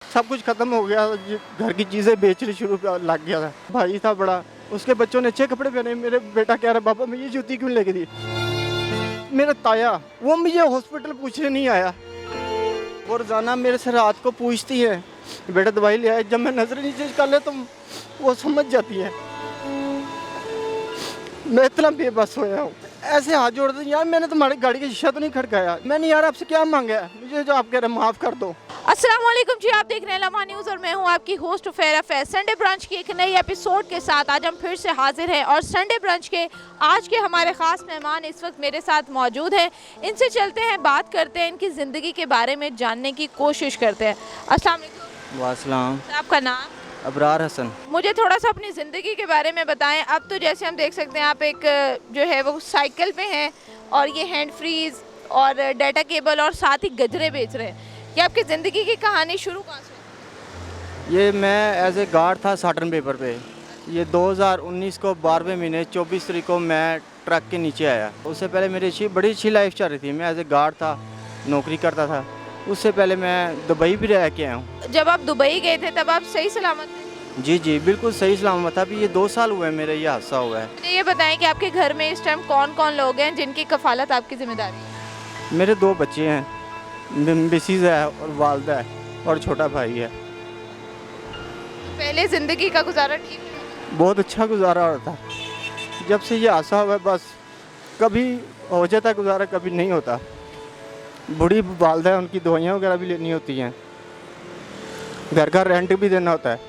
सब कुछ ख़त्म हो गया। घर की चीज़ें बेचनी शुरू लग गया था। भाई था बड़ा, उसके बच्चों ने अच्छे कपड़े पहने। मेरे बेटा कह रहा पापा मैं ये जूती क्यों लेके दी। मेरा ताया वो मुझे हॉस्पिटल पूछने नहीं आया। वो रोज़ाना मेरे से रात को पूछती है बेटा दवाई ले आए। जब मैं नज़र नीचे कर ले तो वो समझ जाती है। मैं इतना बेबस होया हूँ। ऐसे हाथ जोड़ दे यार, मैंने तुम्हारी गाड़ी का शीशा तो नहीं खड़काया। मैंने यार आपसे क्या मांगा है, मुझे जो आप कह रहे हैं माफ़ कर दो। अस्सलाम वालेकुम जी, आप देख रहे हैं लम्हा न्यूज़ और मैं हूं आपकी host fair affair. Sunday branch की एक नई एपिसोड के साथ आज हम फिर से हाजिर हैं और संडे ब्रांच के आज के हमारे ख़ास मेहमान इस वक्त मेरे साथ मौजूद हैं। इनसे चलते हैं, बात करते हैं, इनकी ज़िंदगी के बारे में जानने की कोशिश करते हैं। अस्सलाम वालेकुम। वासलाम। आपका नाम? अबरार हसन। मुझे थोड़ा सा अपनी ज़िंदगी के बारे में बताएं। अब तो जैसे हम देख सकते हैं आप एक जो है वो साइकिल पे हैं और ये हैंड फ्रीज और डाटा केबल और साथ ही गजरे बेच रहे हैं। ये आपकी ज़िंदगी की कहानी शुरू कहाँ से हुई? ये मैं एज ए गार्ड था साटन पेपर पे। ये 2019 को 12वें महीने 24 तारीख को मैं ट्रक के नीचे आया। उससे पहले मेरी बड़ी अच्छी लाइफ चल रही थी। मैं एज ए गार्ड था, नौकरी करता था। उससे पहले मैं दुबई भी रह के आया हूँ। जब आप दुबई गए थे तब आप सही सलामत थे? जी जी बिल्कुल सही सलामत था। अभी ये 2 साल हुए हैं मेरा ये हादसा हुआ है। मुझे ये बताएं कि आपके घर में इस टाइम कौन कौन लोग हैं जिनकी कफालत आपकी जिम्मेदारी है? मेरे 2 बच्चे हैं, मिसिज़ है और वालदा है और छोटा भाई है। पहले ज़िंदगी का गुजारा ठीक है? बहुत अच्छा गुजारा हो रहा था। जब से ये हादसा हुआ है बस कभी हो जाता गुजारा, कभी नहीं होता। बूढ़ी वालदा है, उनकी दवाइयाँ वगैरह भी लेनी होती हैं, घर का रेंट भी देना होता है,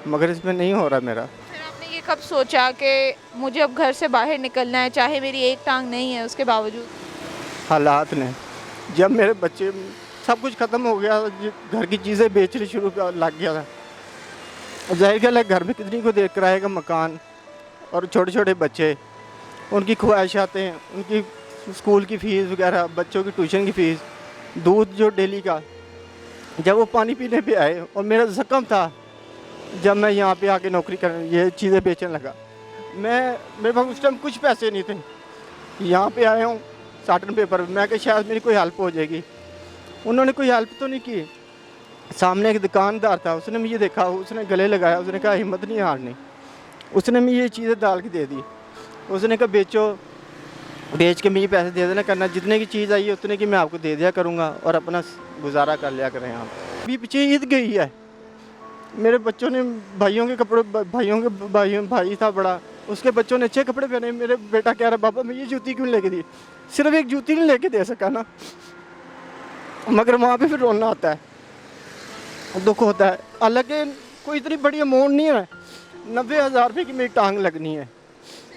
मगर इसमें नहीं हो रहा मेरा। फिर आपने ये कब सोचा कि मुझे अब घर से बाहर निकलना है, चाहे मेरी एक टांग नहीं है उसके बावजूद? हालात ने, जब मेरे बच्चे सब कुछ ख़त्म हो गया, घर की चीज़ें बेचनी शुरू लग गया था। जाहिर गल है घर में कितनी को देख कर आएगा मकान, और छोटे छोटे बच्चे, उनकी ख्वाहिशातें हैं, उनकी स्कूल की फ़ीस वगैरह, बच्चों की ट्यूशन की फ़ीस, दूध जो डेली का। जब वो पानी पीने पे आए और मेरा ज़ख्म था, जब मैं यहाँ पे आके नौकरी कर ये चीज़ें बेचने लगा, मेरे पास उस टाइम कुछ पैसे नहीं थे। यहाँ पे आया हूँ साटन पेपर, मैं कि शायद मेरी कोई हेल्प हो जाएगी। उन्होंने कोई हेल्प तो नहीं की। सामने एक दुकानदार था, उसने मुझे देखा, उसने गले लगाया, उसने कहा हिम्मत नहीं हारनी। उसने मुझे ये चीज़ें डाल के दे दी। उसने कहा बेचो, बेच के मुझे पैसे दे देना, करना जितने की चीज़ आई है उतने की मैं आपको दे दिया करूँगा और अपना गुजारा कर लिया करें। आप अभी पीछे ईद गई है, मेरे बच्चों ने भाइयों के कपड़े, भाई था बड़ा, उसके बच्चों ने अच्छे कपड़े पहने। मेरे बेटा कह रहा पापा मैं ये जूती क्यों लेके दी। सिर्फ एक जूती नहीं लेके दे सका ना, मगर वहाँ पे फिर रोना आता है, दुख होता है। हालांकि कोई इतनी बड़ी अमाउंट नहीं है, 90,000 रुपये की मेरी टांग लगनी है।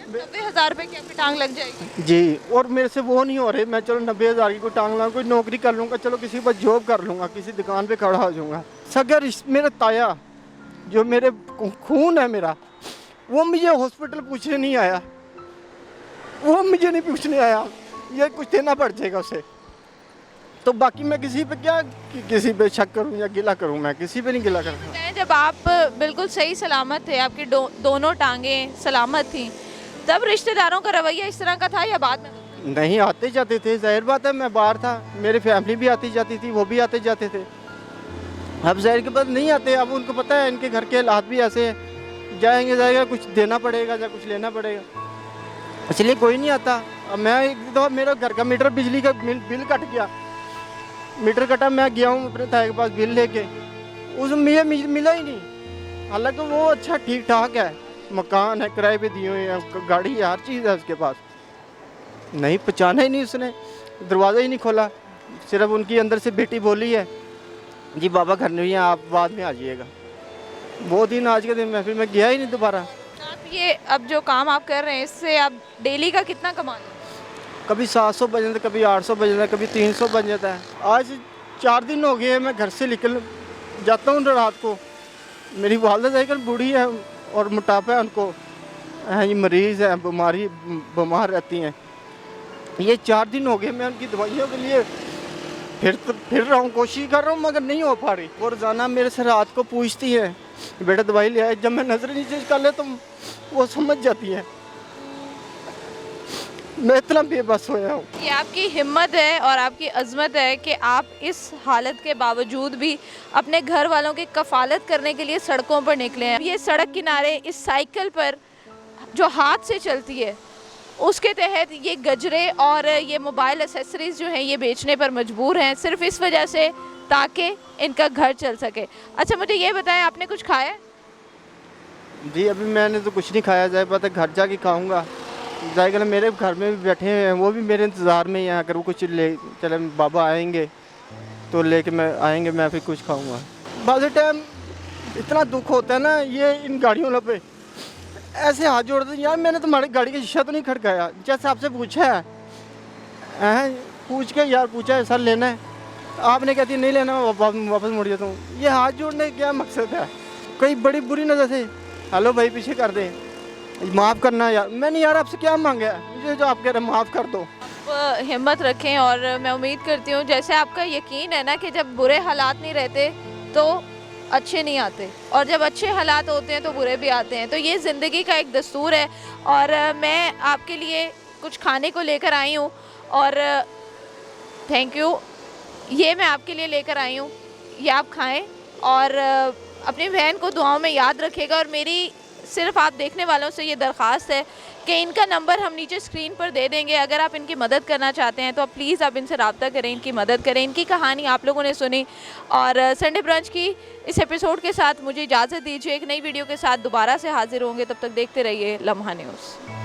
90,000 रुपये की आपकी टांग लग जाएगी? जी, और मेरे से वो नहीं हो रहे। मैं चलो 90,000 की कोई टांग लाऊँ, कोई नौकरी कर लूँगा, चलो किसी पर जॉब कर लूँगा, किसी दुकान पे खड़ा हो जाऊँगा। सगर मेरा ताया जो मेरे खून है मेरा, वो मुझे हॉस्पिटल पूछने नहीं आया। वो मुझे नहीं पूछने आया, ये कुछ देना पड़ जाएगा उसे। तो बाकी मैं किसी पे क्या किसी पे शक करूँ या गिला करूँ, मैं किसी पे नहीं गिला करूँगा। जब आप बिल्कुल सही सलामत थे, आपकी दोनों टांगें सलामत थी, तब रिश्तेदारों का रवैया इस तरह का था या बाद में? नहीं, आते जाते थे, जाहिर बात है मैं बाहर था, मेरी फैमिली भी आती जाती थी, वो भी आते जाते थे। अब जाहिर के बाद नहीं आते, अब उनको पता है इनके घर के हालात भी ऐसे हैं, जाएगा कुछ देना पड़ेगा या कुछ लेना पड़ेगा, इसलिए कोई नहीं आता। अब मैं एक दफ़ा मेरा घर का मीटर, बिजली का बिल कट गया, मीटर कटा, मैं गया हूँ अपने ताए के पास बिल लेके, उस मुझे मिला ही नहीं। हालांकि वो अच्छा ठीक ठाक है, मकान है, किराए पे दिए हुए हैं, गाड़ी है, हर चीज़ है उसके पास। नहीं, पहचाना ही नहीं उसने, दरवाज़ा ही नहीं खोला। सिर्फ उनकी अंदर से बेटी बोली है जी बाबा घर नहीं है, आप बाद में आ जाइएगा। वो दिन आज के दिन मैं गया ही नहीं दोबारा। आप ये अब जो काम आप कर रहे हैं, इससे आप डेली का कितना कमा लें? कभी 700 बन जाता है, कभी 800 बन जाता है, कभी 300 बन जाता है। आज 4 दिन हो गए मैं घर से निकल जाता हूँ रात को। मेरी वालदा जाकर बूढ़ी है और मोटापा है उनको, ये मरीज़ है, बीमार रहती हैं। ये 4 दिन हो गए मैं उनकी दवाइयों के लिए फिर रहा हूँ, कोशिश कर रहा हूँ, मगर नहीं हो पा रही। वो रोज़ाना मेरे से रात को पूछती है बेटा दवाई ले आए। जब मैं नज़र नीचे कर ले तो वो समझ जाती है। मैं इतना बेबस होया हूँ। ये आपकी हिम्मत है और आपकी अज़मत है कि आप इस हालत के बावजूद भी अपने घर वालों की कफ़ालत करने के लिए सड़कों पर निकले हैं। ये सड़क किनारे इस साइकिल पर जो हाथ से चलती है उसके तहत ये गजरे और ये मोबाइल एसेसरीज़ जो हैं ये बेचने पर मजबूर हैं, सिर्फ इस वजह से ताकि इनका घर चल सके। अच्छा मुझे ये बताएं, आपने कुछ खाया? जी अभी मैंने तो कुछ नहीं खाया, जाए पता घर जाके खाऊंगा। जाएगा मेरे घर में भी बैठे हैं, वो भी मेरे इंतज़ार में ही हैं। अगर वो कुछ ले चले बाबा आएंगे तो लेके मैं आएंगे, मैं फिर कुछ खाऊंगा। बाज़ टाइम इतना दुख होता है ना ये इन गाड़ियों पे, ऐसे हाथ जोड़ते यार मैंने तुम्हारी गाड़ी का शीशा तो नहीं खड़काया, जैसे आपसे पूछा है पूछ के यार पूछा है सर लेना है, आपने कहती नहीं लेना, वापस मुड़ जाता हूँ। ये हाथ जोड़ने का क्या मकसद है? कोई बड़ी बुरी नज़र से हेलो भाई पीछे कर दे, माफ़ करना यार, मैंने यार आपसे क्या मांगा है, मुझे जो आप कह रहे हैं माफ़ कर दो। आप हिम्मत रखें और मैं उम्मीद करती हूँ जैसे आपका यकीन है ना कि जब बुरे हालात नहीं रहते तो अच्छे नहीं आते, और जब अच्छे हालात होते हैं तो बुरे भी आते हैं। तो ये ज़िंदगी का एक दस्तूर है और मैं आपके लिए कुछ खाने को लेकर आई हूँ और थैंक यू, ये मैं आपके लिए लेकर आई हूँ, ये आप खाएं और अपनी बहन को दुआओं में याद रखिएगा। और मेरी सिर्फ आप देखने वालों से ये दरख्वास्त है कि इनका नंबर हम नीचे स्क्रीन पर दे देंगे, अगर आप इनकी मदद करना चाहते हैं तो प्लीज़ आप इनसे रब्ता करें, इनकी मदद करें। इनकी कहानी आप लोगों ने सुनी और संडे ब्रंच की इस एपिसोड के साथ मुझे इजाज़त दीजिए। एक नई वीडियो के साथ दोबारा से हाजिर होंगे, तब तक देखते रहिए लम्हा न्यूज़।